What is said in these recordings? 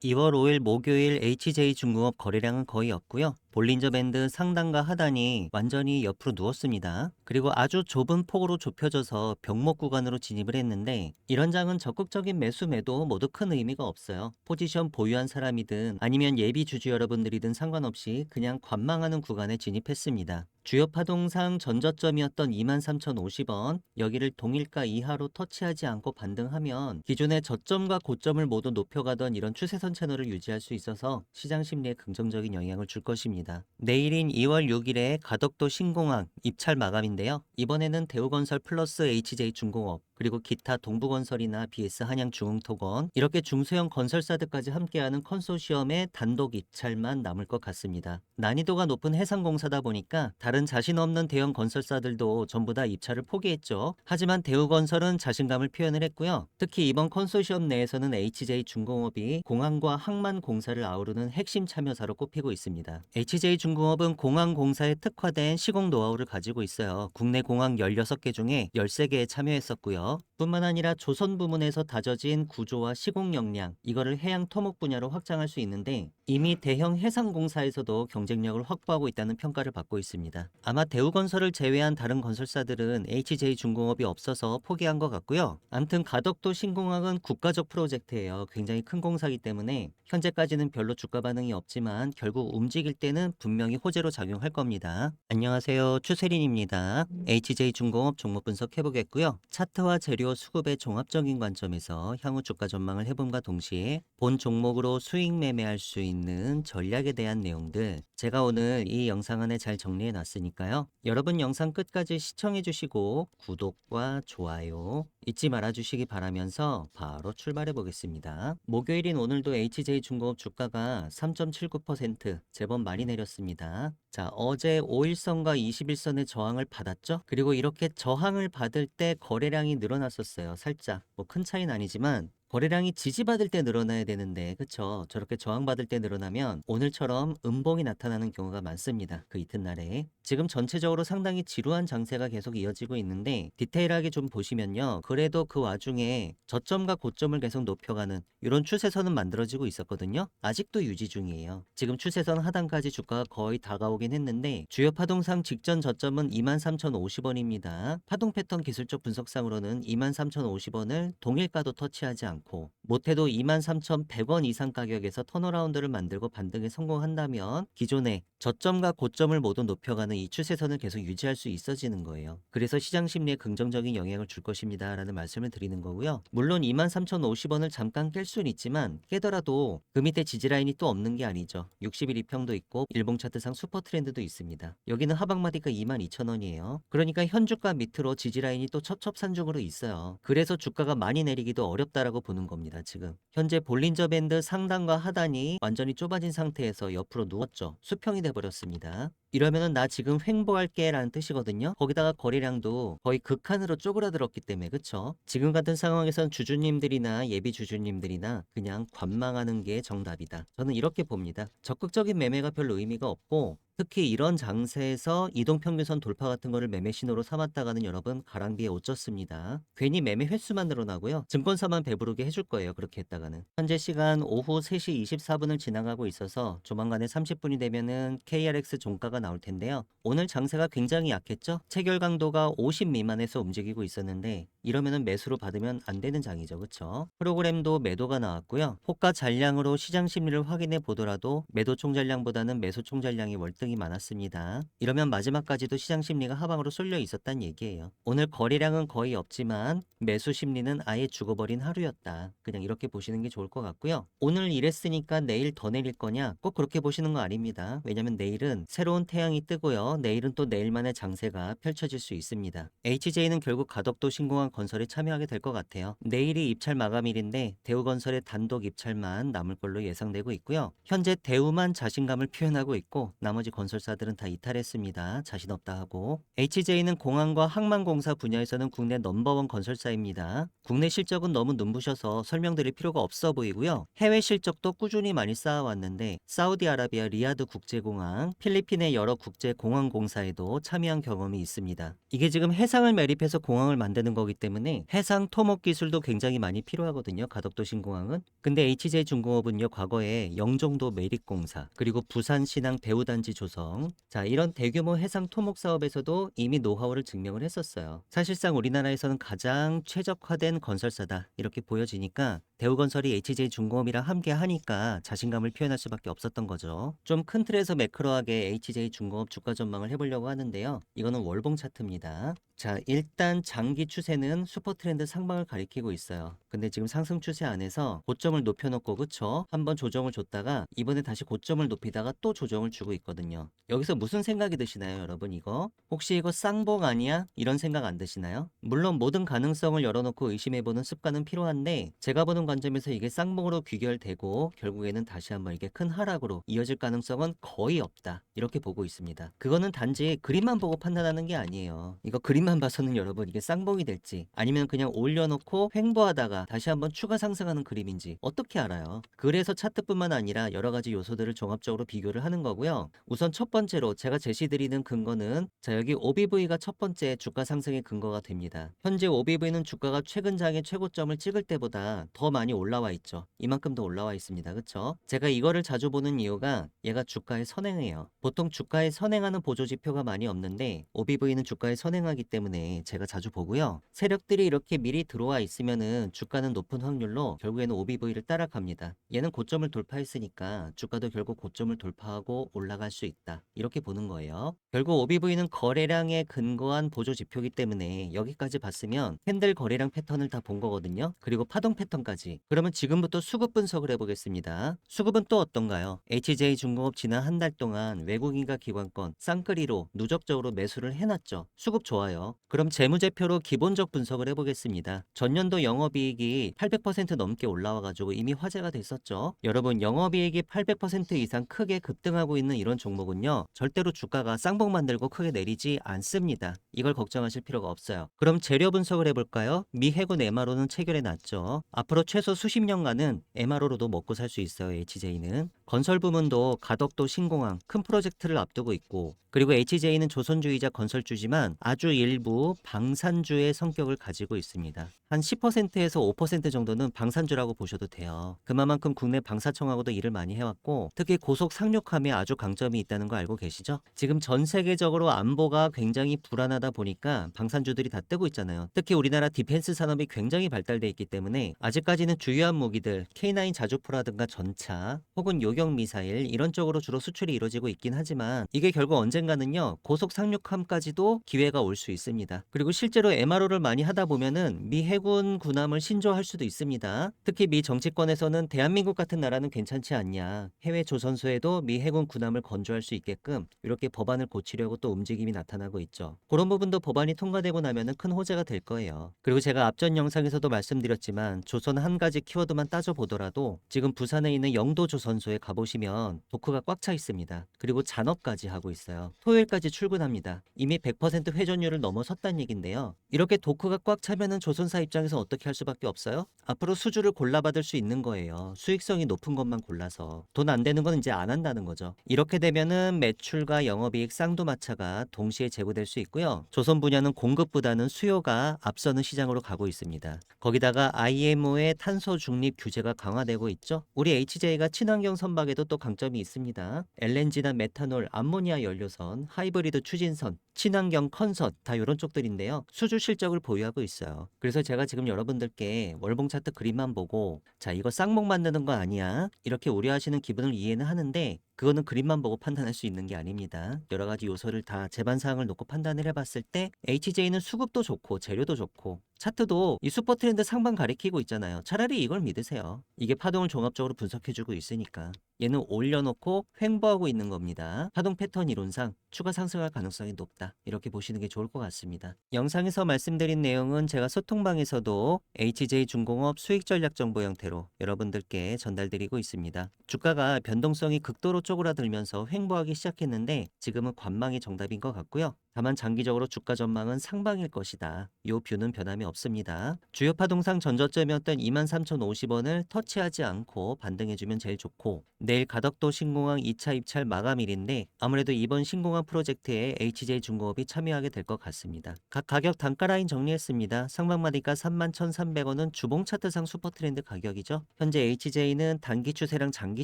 2월 5일 목요일 HJ중공업 거래량은 거의 없고요. 볼린저 밴드 상단과 하단이 완전히 옆으로 누웠습니다. 그리고 아주 좁은 폭으로 좁혀져서 병목 구간으로 진입을 했는데 이런 장은 적극적인 매수 매도 모두 큰 의미가 없어요. 포지션 보유한 사람이든 아니면 예비 주주 여러분들이든 상관없이 그냥 관망하는 구간에 진입했습니다. 주요 파동상 전저점이었던 23,050원, 여기를 동일가 이하로 터치하지 않고 반등하면 기존의 저점과 고점을 모두 높여가던 이런 추세선 채널을 유지할 수 있어서 시장 심리에 긍정적인 영향을 줄 것입니다. 내일인 2월 6일에 가덕도 신공항 입찰 마감인데요. 이번에는 대우건설 플러스 HJ중공업 그리고 기타 동부건설이나 BS 한양중흥토건 이렇게 중소형 건설사들까지 함께하는 컨소시엄의 단독 입찰만 남을 것 같습니다. 난이도가 높은 해상공사다 보니까 다른 자신 없는 대형 건설사들도 전부 다 입찰을 포기했죠. 하지만 대우건설은 자신감을 표현을 했고요. 특히 이번 컨소시엄 내에서는 HJ중공업이 공항과 항만공사를 아우르는 핵심 참여사로 꼽히고 있습니다. HJ중공업은 공항공사에 특화된 시공 노하우를 가지고 있어요. 국내 공항 16개 중에 13개에 참여했었고요. 뿐만 아니라 조선 부문에서 다져진 구조와 시공 역량, 이거를 해양 토목 분야로 확장할 수 있는데 이미 대형 해상공사에서도 경쟁력을 확보하고 있다는 평가를 받고 있습니다. 아마 대우건설을 제외한 다른 건설사들은 HJ중공업이 없어서 포기한 것 같고요. 암튼 가덕도 신공항은 국가적 프로젝트예요. 굉장히 큰 공사이기 때문에 현재까지는 별로 주가 반응이 없지만 결국 움직일 때는 분명히 호재로 작용할 겁니다. 안녕하세요. 추세린입니다. HJ중공업 종목 분석해보겠고요. 차트와 재료 수급의 종합적인 관점에서 향후 주가 전망을 해봄과 동시에 본 종목으로 수익 매매할 수 있는 전략에 대한 내용들 제가 오늘 이 영상 안에 잘 정리해 놨으니까요. 여러분 영상 끝까지 시청해 주시고 구독과 좋아요 잊지 말아 주시기 바라면서 바로 출발해 보겠습니다. 목요일인 오늘도 HJ중공업 주가가 3.79% 제법 많이 내렸습니다. 자, 어제 5일선과 21선의 저항을 받았죠? 그리고 이렇게 저항을 받을 때 거래량이 늘어났었어요. 살짝. 뭐 큰 차이는 아니지만 거래량이 지지받을 때 늘어나야 되는데 그쵸? 저렇게 저항받을 때 늘어나면 오늘처럼 음봉이 나타나는 경우가 많습니다. 그 이튿날에. 지금 전체적으로 상당히 지루한 장세가 계속 이어지고 있는데 디테일하게 좀 보시면요. 그래도 그 와중에 저점과 고점을 계속 높여가는 이런 추세선은 만들어지고 있었거든요. 아직도 유지 중이에요. 지금 추세선 하단까지 주가가 거의 다가오긴 했는데 주요 파동상 직전 저점은 23,050원입니다. 파동 패턴 기술적 분석상으로는 23,050원을 동일가도 터치하지 않고 못해도 23,100원 이상 가격에서 턴어라운드를 만들고 반등에 성공한다면 기존의 저점과 고점을 모두 높여가는 이 추세선을 계속 유지할 수 있어지는 거예요. 그래서 시장 심리에 긍정적인 영향을 줄 것입니다 라는 말씀을 드리는 거고요. 물론 23,050원을 잠깐 깰 수는 있지만 깨더라도 그 밑에 지지라인이 또 없는 게 아니죠. 60일 이평도 있고 일봉 차트상 슈퍼 트렌드도 있습니다. 여기는 하방마디가 22,000원이에요. 그러니까 현주가 밑으로 지지라인이 또 첩첩산중으로 있어요. 그래서 주가가 많이 내리기도 어렵다라고 보는 겁니다. 지금 현재 볼린저 밴드 상단과 하단이 완전히 좁아진 상태에서 옆으로 누웠죠. 수평이 돼버렸습니다. 이러면은 나 지금 횡보할게 라는 뜻이거든요. 거기다가 거래량도 거의 극한으로 쪼그라들었기 때문에 그쵸? 지금 같은 상황에선 주주님들이나 예비 주주님들이나 그냥 관망하는 게 정답이다. 저는 이렇게 봅니다. 적극적인 매매가 별로 의미가 없고 특히 이런 장세에서 이동평균선 돌파 같은 거를 매매 신호로 삼았다가는 여러분 가랑비에 옷 젖습니다. 괜히 매매 횟수만 늘어나고요. 증권사만 배부르게 해줄 거예요. 그렇게 했다가는. 현재 시간 오후 3시 24분을 지나가고 있어서 조만간에 30분이 되면은 KRX 종가가 나올 텐데요. 오늘 장세가 굉장히 약했죠? 체결 강도가 50 미만에서 움직이고 있었는데 이러면은 매수로 받으면 안 되는 장이죠. 그쵸? 프로그램도 매도가 나왔고요. 호가 잔량으로 시장 심리를 확인해 보더라도 매도 총잔량보다는 매수 총잔량이 월등히 많았습니다. 이러면 마지막까지도 시장 심리가 하방으로 쏠려 있었단 얘기예요. 오늘 거래량은 거의 없지만 매수 심리는 아예 죽어버린 하루였다. 그냥 이렇게 보시는 게 좋을 것 같고요. 오늘 이랬으니까 내일 더 내릴 거냐? 꼭 그렇게 보시는 거 아닙니다. 왜냐면 내일은 새로운 태양이 뜨고요. 내일은 또 내일만의 장세가 펼쳐질 수 있습니다. HJ는 결국 가덕도 신공항 건설에 참여하게 될 것 같아요. 내일이 입찰 마감일인데 대우건설의 단독 입찰만 남을 걸로 예상되고 있고요. 현재 대우만 자신감을 표현하고 있고 나머지 나머지 건설사들은 다 이탈했습니다. 자신 없다 하고. HJ는 공항과 항만공사 분야에서는 국내 넘버원 건설사입니다. 국내 실적은 너무 눈부셔서 설명드릴 필요가 없어 보이고요. 해외 실적도 꾸준히 많이 쌓아왔는데 사우디아라비아 리야드 국제공항, 필리핀의 여러 국제공항공사에도 참여한 경험이 있습니다. 이게 지금 해상을 매립해서 공항을 만드는 거기 때문에 해상 토목 기술도 굉장히 많이 필요하거든요. 가덕도 신공항은. 근데 HJ중공업은요, 과거에 영종도 매립공사, 그리고 부산 신항 배후단지 조성, 자, 이런 대규모 해상 토목 사업에서도 이미 노하우를 증명을 했었어요. 사실상 우리나라에서는 가장 최적화된 건설사다 이렇게 보여지니까 대우건설이 HJ중공업이랑 함께 하니까 자신감을 표현할 수밖에 없었던 거죠. 좀 큰 틀에서 매크로하게 HJ중공업 주가 전망을 해보려고 하는데요. 이거는 월봉 차트입니다. 자, 일단 장기 추세는 슈퍼트렌드 상방을 가리키고 있어요. 근데 지금 상승 추세 안에서 고점을 높여놓고, 그쵸? 한번 조정을 줬다가 이번에 다시 고점을 높이다가 또 조정을 주고 있거든요. 여기서 무슨 생각이 드시나요, 여러분? 이거 혹시 이거 쌍봉 아니야? 이런 생각 안 드시나요? 물론 모든 가능성을 열어놓고 의심해보는 습관은 필요한데, 제가 보는 관점에서 이게 쌍봉으로 귀결되고 결국에는 다시 한번 이게 큰 하락으로 이어질 가능성은 거의 없다 이렇게 보고 있습니다. 그거는 단지 그림만 보고 판단하는 게 아니에요. 이거 그림만 봐서는 여러분 이게 쌍봉이 될지 아니면 그냥 올려놓고 횡보하다가 다시 한번 추가 상승하는 그림인지 어떻게 알아요? 그래서 차트뿐만 아니라 여러 가지 요소들을 종합적으로 비교를 하는 거고요. 우선 첫 번째로 제가 제시드리는 근거는, 자, 여기 OBV가 첫 번째 주가 상승의 근거가 됩니다. 현재 OBV는 주가가 최근 장의 최고점을 찍을 때보다 더 많이 올라와 있죠. 이만큼 더 올라와 있습니다. 그쵸? 제가 이거를 자주 보는 이유가 얘가 주가에 선행해요. 보통 주가에 선행하는 보조지표가 많이 없는데 OBV는 주가에 선행하기 때문에 제가 자주 보고요. 세력들이 이렇게 미리 들어와 있으면은 주가는 높은 확률로 결국에는 OBV를 따라갑니다. 얘는 고점을 돌파했으니까 주가도 결국 고점을 돌파하고 올라갈 수 있다 이렇게 보는 거예요. 결국 OBV는 거래량에 근거한 보조지표이기 때문에 여기까지 봤으면 캔들 거래량 패턴을 다 본 거거든요. 그리고 파동 패턴까지. 그러면 지금부터 수급 분석을 해보겠습니다. 수급은 또 어떤가요? HJ중공업 지난 한 달 동안 외국인과 기관권 쌍끌이로 누적적으로 매수를 해놨죠. 수급 좋아요. 그럼 재무제표로 기본적 분석을 해보겠습니다. 전년도 영업이익이 800% 넘게 올라와가지고 이미 화제가 됐었죠. 여러분, 영업이익이 800% 이상 크게 급등하고 있는 이런 종목은요, 절대로 주가가 쌍봉 만들고 크게 내리지 않습니다. 이걸 걱정하실 필요가 없어요. 그럼 재료 분석을 해볼까요? 미 해군 MRO는 체결해 놨죠. 앞으로 최소 수십 년간은 MRO로도 먹고 살 수 있어요. HJ는. 건설 부문도 가덕도 신공항 큰 프로젝트를 앞두고 있고, 그리고 HJ는 조선주의자 건설주지만 아주 일부 방산주의 성격을 가지고 있습니다. 한 10%에서 5% 정도는 방산주라고 보셔도 돼요. 그만큼 국내 방사청하고도 일을 많이 해왔고, 특히 고속 상륙함에 아주 강점이 있다는 거 알고 계시죠? 지금 전 세계적으로 안보가 굉장히 불안하다 보니까 방산주들이 다 뜨고 있잖아요. 특히 우리나라 디펜스 산업이 굉장히 발달돼 있기 때문에 아직까지는 주요한 무기들 K9 자주포라든가 전차 혹은 요격 미사일 이런 쪽으로 주로 수출이 이루어지고 있긴 하지만, 이게 결국 언젠가는요 고속 상륙함까지도 기회가 올 수 있습니다. 그리고 실제로 MRO를 많이 하다 보면은 미 해군 군함을 신조할 수도 있습니다. 특히 미 정치권에서는 대한민국 같은 나라는 괜찮지 않냐, 해외 조선소에도 미 해군 군함을 건조할 수 있게끔 이렇게 법안을 고치려고 또 움직임이 나타나고 있죠. 그런 부분도 법안이 통과되고 나면은 큰 호재가 될 거예요. 그리고 제가 앞전 영상에서도 말씀드렸지만 조선 한 가지 키워드만 따져보더라도 지금 부산에 있는 영도 조선소에 가보시면 도크가 꽉 차 있습니다. 그리고 잔업까지 하고 있어요. 토요일까지 출근합니다. 이미 100% 회전율을 넘어섰다는 얘긴데요. 이렇게 도크가 꽉 차면은 조선사 입장에서 어떻게 할 수밖에 없어요? 앞으로 수주를 골라받을 수 있는 거예요. 수익성이 높은 것만 골라서. 돈 안 되는 건 이제 안 한다는 거죠. 이렇게 되면은 매출과 영업이익 쌍두마차가 동시에 제고될 수 있고요. 조선 분야는 공급보다는 수요가 앞서는 시장으로 가고 있습니다. 거기다가 IMO의 탄소 중립 규제가 강화되고 있죠. 우리 HJ가 친환경 선박에도 또 강점이 있습니다. LNG나 메탄올, 암모니아 연료선, 하이브리드 추진선, 친환경 컨선 다 이런 쪽들인데요. 수주 실적을 보유하고 있어요. 그래서 제가 지금 여러분들께 월봉 차트 그림만 보고 자 이거 쌍목 만드는 거 아니야? 이렇게 우려하시는 기분을 이해는 하는데, 그거는 그림만 보고 판단할 수 있는 게 아닙니다. 여러 가지 요소를 다 재반사항을 놓고 판단을 해봤을 때 HJ는 수급도 좋고 재료도 좋고 차트도 이 슈퍼트렌드 상방 가리키고 있잖아요. 차라리 이걸 믿으세요. 이게 파동을 종합적으로 분석해주고 있으니까. 얘는 올려놓고 횡보하고 있는 겁니다. 파동 패턴 이론상 추가 상승할 가능성이 높다 이렇게 보시는 게 좋을 것 같습니다. 영상에서 말씀드린 내용은 제가 소통방에서도 HJ중공업 수익전략 정보 형태로 여러분들께 전달드리고 있습니다. 주가가 변동성이 극도로 쪼그라들면서 횡보하기 시작했는데 지금은 관망이 정답인 것 같고요. 다만 장기적으로 주가 전망은 상방일 것이다. 요 뷰는 변함이 없습니다. 주요 파동상 전저점이었던 23,050원을 터치하지 않고 반등해주면 제일 좋고, 내일 가덕도 신공항 2차 입찰 마감일인데 아무래도 이번 신공항 프로젝트에 HJ중공업이 참여하게 될 것 같습니다. 각 가격 단가 라인 정리했습니다. 상방마디가 31,300원은 주봉 차트상 슈퍼트렌드 가격이죠. 현재 HJ는 단기 추세랑 장기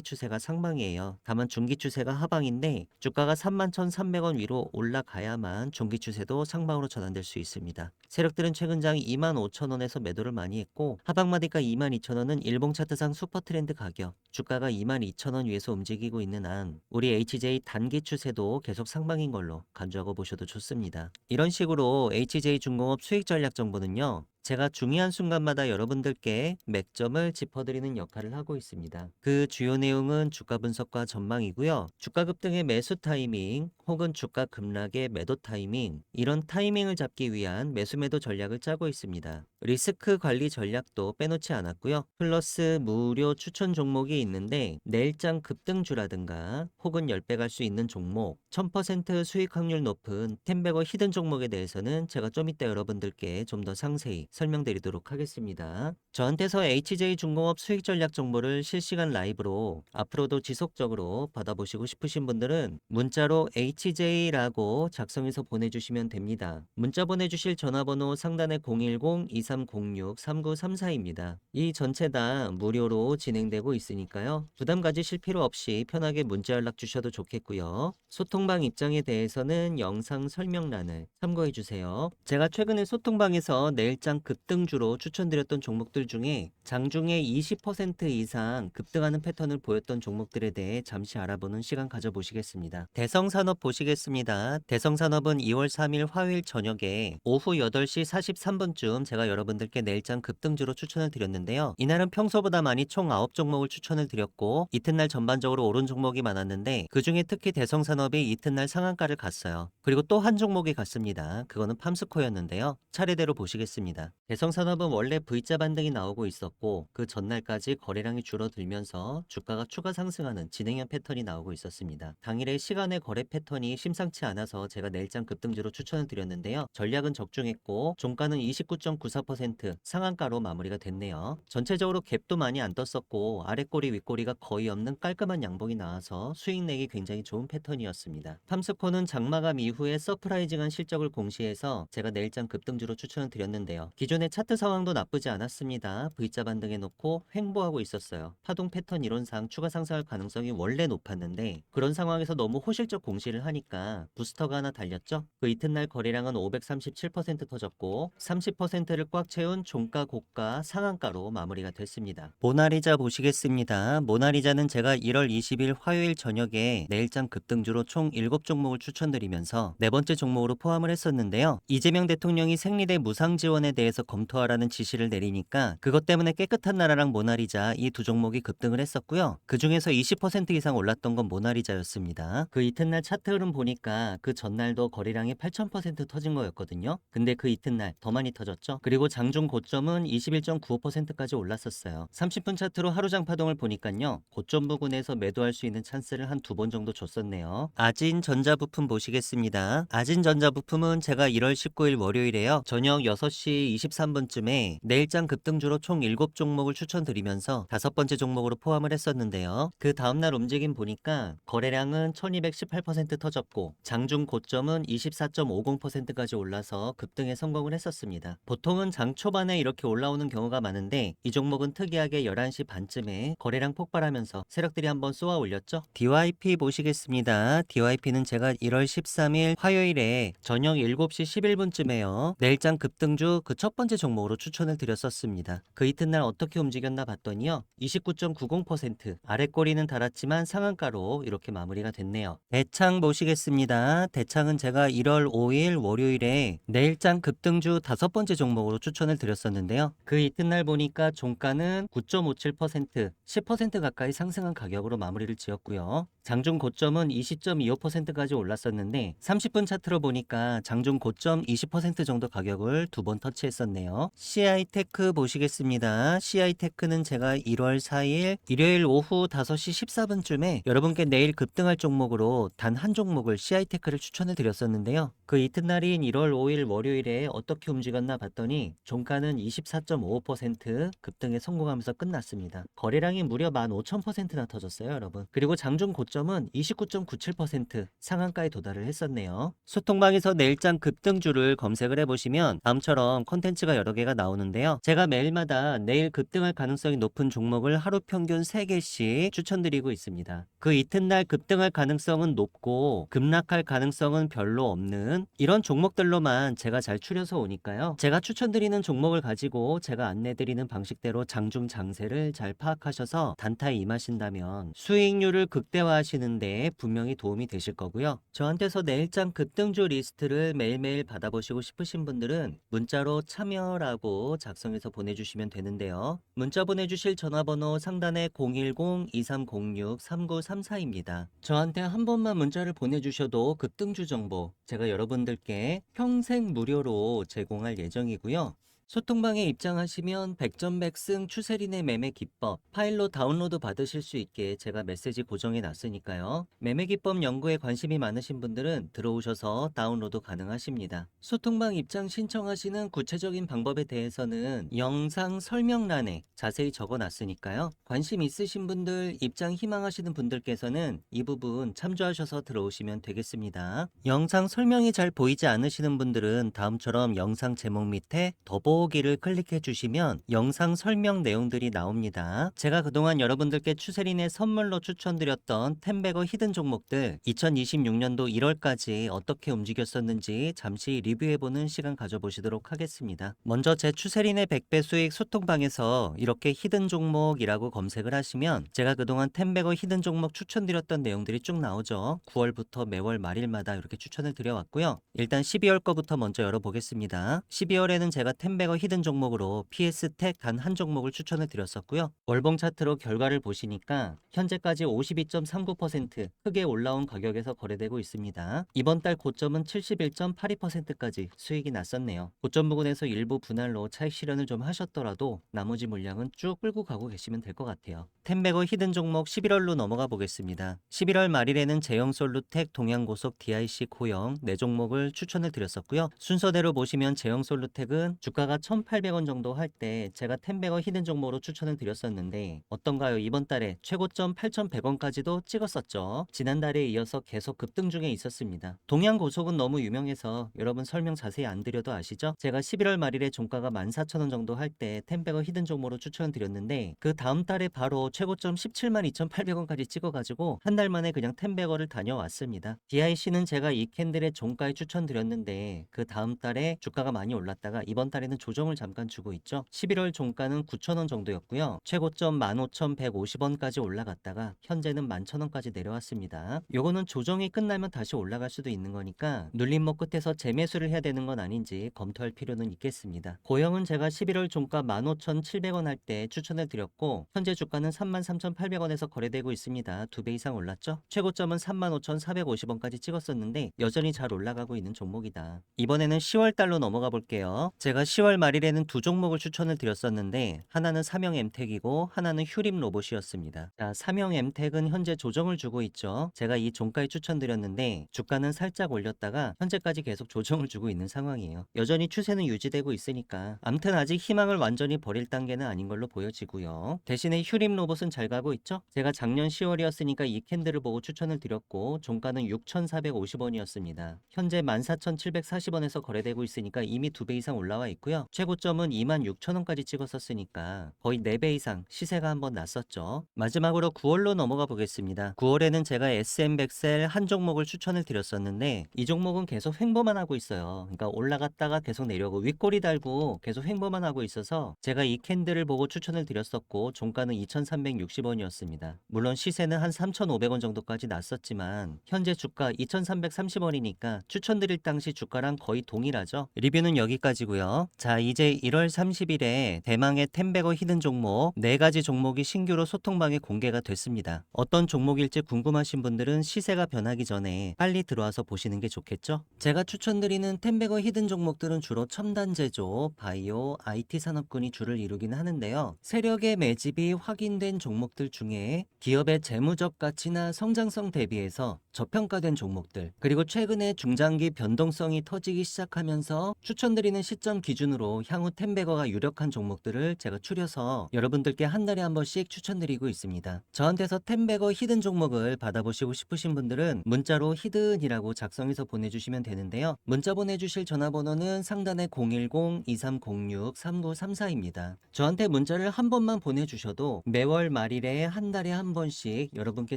추세가 상방이에요. 다만 중기 추세가 하방인데 주가가 31,300원 위로 올라가야만 중기 추세도 상방으로 전환될 수 있습니다. 세력들은 최근 장 25,000원에서 매도를 많이 했고, 하방마디가 22,000원은 일봉 차트상 슈퍼트렌드 가격, 주가가 22,000원 위에서 움직이고 있는 한 우리 HJ 단기 추세도 계속 상방인 걸로 간주하고 보셔도 좋습니다. 이런 식으로 HJ중공업 수익 전략 정보는요, 제가 중요한 순간마다 여러분들께 맥점을 짚어드리는 역할을 하고 있습니다. 그 주요 내용은 주가 분석과 전망이고요. 주가 급등의 매수 타이밍 혹은 주가 급락의 매도 타이밍, 이런 타이밍을 잡기 위한 매수 매도 전략을 짜고 있습니다. 리스크 관리 전략도 빼놓지 않았고요. 플러스 무료 추천 종목이 있는데 내일장 급등주라든가 혹은 10배 갈 수 있는 종목, 1000% 수익 확률 높은 텐베거 히든 종목에 대해서는 제가 좀 이따 여러분들께 좀 더 상세히 설명드리도록 하겠습니다. 저한테서 HJ중공업 수익 전략 정보를 실시간 라이브로 앞으로도 지속적으로 받아보시고 싶으신 분들은 문자로 HJ라고 작성해서 보내주시면 됩니다. 문자 보내주실 전화번호 상단에 010-2306-3934입니다. 이 전체 다 무료로 진행되고 있으니까요. 부담 가지실 필요 없이 편하게 문자 연락 주셔도 좋겠고요. 소통방 입장에 대해서는 영상 설명란을 참고해 주세요. 제가 최근에 소통방에서 내일장 급등주로 추천드렸던 종목들 중에 장중에 20% 이상 급등하는 패턴을 보였던 종목들에 대해 잠시 알아보는 시간 가져보시겠습니다. 대성산업 보시겠습니다. 대성산업은 2월 3일 화요일 저녁에 오후 8시 43분쯤 제가 여러분들께 내일장 급등주로 추천을 드렸는데요. 이날은 평소보다 많이 총 9종목을 추천을 드렸고 이튿날 전반적으로 오른 종목이 많았는데 그중에 특히 대성산업이 이튿날 상한가를 갔어요. 그리고 또 한 종목이 갔습니다. 그거는 팜스코였는데요. 차례대로 보시겠습니다. 대성산업은 원래 V자 반등이 나오고 있었고 그 전날까지 거래량이 줄어들면서 주가가 추가 상승하는 진행형 패턴이 나오고 있었습니다. 당일의 시간의 거래 패턴이 심상치 않아서 제가 내일장 급등주로 추천을 드렸는데요. 전략은 적중했고 종가는 29.94% 상한가로 마무리가 됐네요. 전체적으로 갭도 많이 안 떴었고 아랫꼬리 윗꼬리가 거의 없는 깔끔한 양봉이 나와서 수익 내기 굉장히 좋은 패턴이었습니다. 팜스코는 장마감 이후에 서프라이징한 실적을 공시해서 제가 내일장 급등주로 추천을 드렸는데요. 기존의 차트 상황도 나쁘지 않았습니다. V자 반등해 놓고 횡보하고 있었어요. 파동 패턴 이론상 추가 상승할 가능성이 원래 높았는데 그런 상황에서 너무 호실적 공시를 하니까 부스터가 하나 달렸죠. 그 이튿날 거래량은 537% 터졌고 30%를 꽉 채운 종가 고가 상한가로 마무리가 됐습니다. 모나리자 보시겠습니다. 모나리자는 제가 1월 20일 화요일 저녁에 내일장 급등주로 총 7종목을 추천드리면서 네 번째 종목으로 포함을 했었는데요. 이재명 대통령이 생리대 무상 지원에 대해서 검토하라는 지시를 내리니까 그것 때문에 깨끗한 나라랑 모나리자 이 두 종목이 급등을 했었고요. 그 중에서 20% 이상 올랐던 건 모나리자였습니다. 그 이튿날 차트 흐름 보니까 그 전날도 거래량이 8,000% 터진 거였거든요. 근데 그 이튿날 더 많이 터졌죠. 그리고 장중 고점은 21.95%까지 올랐었어요. 30분 차트로 하루장 파동을 보니까요. 고점 부근에서 매도할 수 있는 찬스를 한 두 번 정도 줬었네요. 아진전자부품 보시겠습니다. 아진전자부품은 제가 1월 19일 월요일에요. 저녁 6시 23분쯤에 내일장 급등주로 총 7종목을 추천드리면서 5번째 종목으로 포함을 했었는데요. 그 다음날 움직임 보니까 거래량은 1218% 터졌고 장중 고점은 24.50%까지 올라서 급등에 성공을 했었습니다. 보통은 장 초반에 이렇게 올라오는 경우가 많은데 이 종목은 특이하게 11시 반쯤에 거래량 폭발하면서 세력들이 한번 쏘아 올렸죠. DYP 보시겠습니다. DYP는 제가 1월 13일 화요일에 저녁 7시 11분쯤에요. 내일장 급등주 그 첫 번째 종목으로 추천을 드렸었습니다. 그 이튿날 어떻게 움직였나 봤더니요. 29.90% 아랫꼬리는 달았지만 상한가로 이렇게 마무리가 됐네요. 대창 보시겠습니다. 대창은 제가 1월 5일 월요일에 내일장 급등주 5번째 종목으로 추천을 드렸었는데요. 그 이튿날 보니까 종가는 9.57%, 10% 가까이 상승한 가격으로 마무리를 지었고요. 장중 고점은 20.25%까지 올랐었는데 30분 차트로 보니까 장중 고점 20% 정도 가격을 두 번 터치했습니다. 있었네요. CI테크 보시겠습니다. CI테크는 제가 1월 4일 일요일 오후 5시 14분쯤에 여러분께 내일 급등할 종목으로 단 한 종목을 CI테크를 추천을 드렸었는데요. 그 이튿날인 1월 5일 월요일에 어떻게 움직였나 봤더니 종가는 24.55% 급등에 성공하면서 끝났습니다. 거래량이 무려 15,000%나 터졌어요, 여러분. 그리고 장중 고점은 29.97% 상한가에 도달을 했었네요. 소통방에서 내일장 급등주를 검색을 해보시면 다음처럼 콘텐츠가 여러 개가 나오는데요. 제가 매일마다 내일 급등할 가능성이 높은 종목을 하루 평균 3개씩 추천드리고 있습니다. 그 이튿날 급등할 가능성은 높고 급락할 가능성은 별로 없는 이런 종목들로만 제가 잘 추려서 오니까요. 제가 추천드리는 종목을 가지고 제가 안내드리는 방식대로 장중 장세를 잘 파악하셔서 단타에 임하신다면 수익률을 극대화하시는데 분명히 도움이 되실 거고요. 저한테서 내일장 급등주 리스트를 매일매일 받아보시고 싶으신 분들은 문자로 참여라고 작성해서 보내주시면 되는데요. 문자 보내주실 전화번호 상단에 010-2306-3934입니다. 저한테 한 번만 문자를 보내주셔도 급등주 정보 제가 여러분들께 평생 무료로 제공할 예정이고요. 소통방에 입장하시면 백전백승 추세린의 매매 기법 파일로 다운로드 받으실 수 있게 제가 메시지 고정해 놨으니까요. 매매 기법 연구에 관심이 많으신 분들은 들어오셔서 다운로드 가능하십니다. 소통방 입장 신청하시는 구체적인 방법에 대해서는 영상 설명란에 자세히 적어 놨으니까요. 관심 있으신 분들, 입장 희망하시는 분들께서는 이 부분 참조하셔서 들어오시면 되겠습니다. 영상 설명이 잘 보이지 않으시는 분들은 다음처럼 영상 제목 밑에 더보기를 클릭해 주시면 영상 설명 내용들이 나옵니다. 제가 그동안 여러분들께 추세린의 선물로 추천드렸던 텐베거 히든 종목들 2026년도 1월까지 어떻게 움직였었는지 잠시 리뷰해보는 시간 가져보시도록 하겠습니다. 먼저 제 추세린의 100배 수익 소통방에서 이렇게 히든 종목이라고 검색을 하시면 제가 그동안 텐베거 히든 종목 추천드렸던 내용들이 쭉 나오죠. 9월부터 매월 말일마다 이렇게 추천을 드려왔고요. 일단 12월 거부터 먼저 열어보겠습니다. 12월에는 제가 텐베거 히든 종목으로 PS텍 단 한 종목을 추천을 드렸었고요. 월봉 차트로 결과를 보시니까 현재까지 52.39% 크게 올라온 가격에서 거래되고 있습니다. 이번 달 고점은 71.82%까지 수익이 났었네요. 고점 부근에서 일부 분할로 차익 실현을 좀 하셨더라도 나머지 물량은 쭉 끌고 가고 계시면 될 것 같아요. 텐베거 히든 종목 11월로 넘어가 보겠습니다. 11월 말일에는 제형솔루텍, 동양고속, DIC, 고영 4종목을 추천을 드렸었고요. 순서대로 보시면 제형솔루텍은 주가가 1,800원 정도 할 때 제가 텐베거 히든 종목으로 추천을 드렸었는데 어떤가요? 이번 달에 최고점 8,100원까지도 찍었었죠. 지난달에 이어서 계속 급등 중에 있었습니다. 동양고속은 너무 유명해서 여러분 설명 자세히 안 드려도 아시죠? 제가 11월 말일에 종가가 14,000원 정도 할 때 텐베거 히든 종목으로 추천을 드렸는데 그 다음 달에 바로 최고점 172,800원까지 찍어가지고 한 달 만에 그냥 텐베거를 다녀왔습니다. DIC는 제가 이 캔들의 종가에 추천드렸는데 그 다음 달에 주가가 많이 올랐다가 이번 달에는 조정을 잠깐 주고 있죠. 11월 종가는 9,000원 정도였고요. 최고점 15,150원까지 올라갔다가 현재는 11,000원까지 내려왔습니다. 요거는 조정이 끝나면 다시 올라갈 수도 있는 거니까 눌림목 끝에서 재매수를 해야 되는 건 아닌지 검토할 필요는 있겠습니다. 고영은 제가 11월 종가 15,700원 할 때 추천을 드렸고 현재 주가는 33,800원에서 거래되고 있습니다. 2배 이상 올랐죠? 최고점은 35,450원까지 찍었었는데 여전히 잘 올라가고 있는 종목이다. 이번에는 10월 달로 넘어가 볼게요. 제가 10월 말일에는 두 종목을 추천을 드렸었는데 하나는 삼형 엠텍이고 하나는 휴림 로봇이었습니다. 자, 삼형 엠텍은 현재 조정을 주고 있죠. 제가 이 종가에 추천드렸는데 주가는 살짝 올렸다가 현재까지 계속 조정을 주고 있는 상황이에요. 여전히 추세는 유지되고 있으니까 암튼 아직 희망을 완전히 버릴 단계는 아닌 걸로 보여지고요. 대신에 휴림 로봇은 잘 가고 있죠. 제가 작년 10월이었으니까 이 캔들을 보고 추천을 드렸고 종가는 6,450원이었습니다. 현재 14,740원에서 거래되고 있으니까 이미 2배 이상 올라와 있고요. 최고점은 26,000원까지 찍었었으니까 거의 4배 이상 시세가 한번 났었죠. 마지막으로 9월로 넘어가 보겠습니다. 9월에는 제가 SM100셀 한 종목을 추천을 드렸었는데 이 종목은 계속 횡보만 하고 있어요. 그러니까 올라갔다가 계속 내려오고 윗꼬리 달고 계속 횡보만 하고 있어서 제가 이 캔들을 보고 추천을 드렸었고 종가는 2,360원이었습니다. 물론 시세는 한 3,500원 정도까지 났었지만 현재 주가 2,330원이니까 추천드릴 당시 주가랑 거의 동일하죠. 리뷰는 여기까지고요. 자, 자, 이제 1월 30일에 대망의 템베거 히든 종목 4가지 종목이 신규로 소통방에 공개가 됐습니다. 어떤 종목일지 궁금하신 분들은 시세가 변하기 전에 빨리 들어와서 보시는 게 좋겠죠? 제가 추천드리는 템베거 히든 종목들은 주로 첨단 제조, 바이오, IT 산업군이 주를 이루긴 하는데요. 세력의 매집이 확인된 종목들 중에 기업의 재무적 가치나 성장성 대비해서 저평가된 종목들, 그리고 최근에 중장기 변동성이 터지기 시작하면서 추천드리는 시점 기준으로 향후 템베거가 유력한 종목들을 제가 추려서 여러분들께 한 달에 한 번씩 추천드리고 있습니다. 저한테서 템베거 히든 종목을 받아보시고 싶으신 분들은 문자로 히든이라고 작성해서 보내주시면 되는데요. 문자 보내주실 전화번호는 상단에 010-2306-3934입니다. 저한테 문자를 한 번만 보내주셔도 매월 말일에 한 달에 한 번씩 여러분께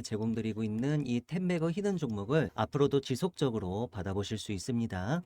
제공드리고 있는 이 템베거 히든 종목을 앞으로도 지속적으로 받아보실 수 있습니다.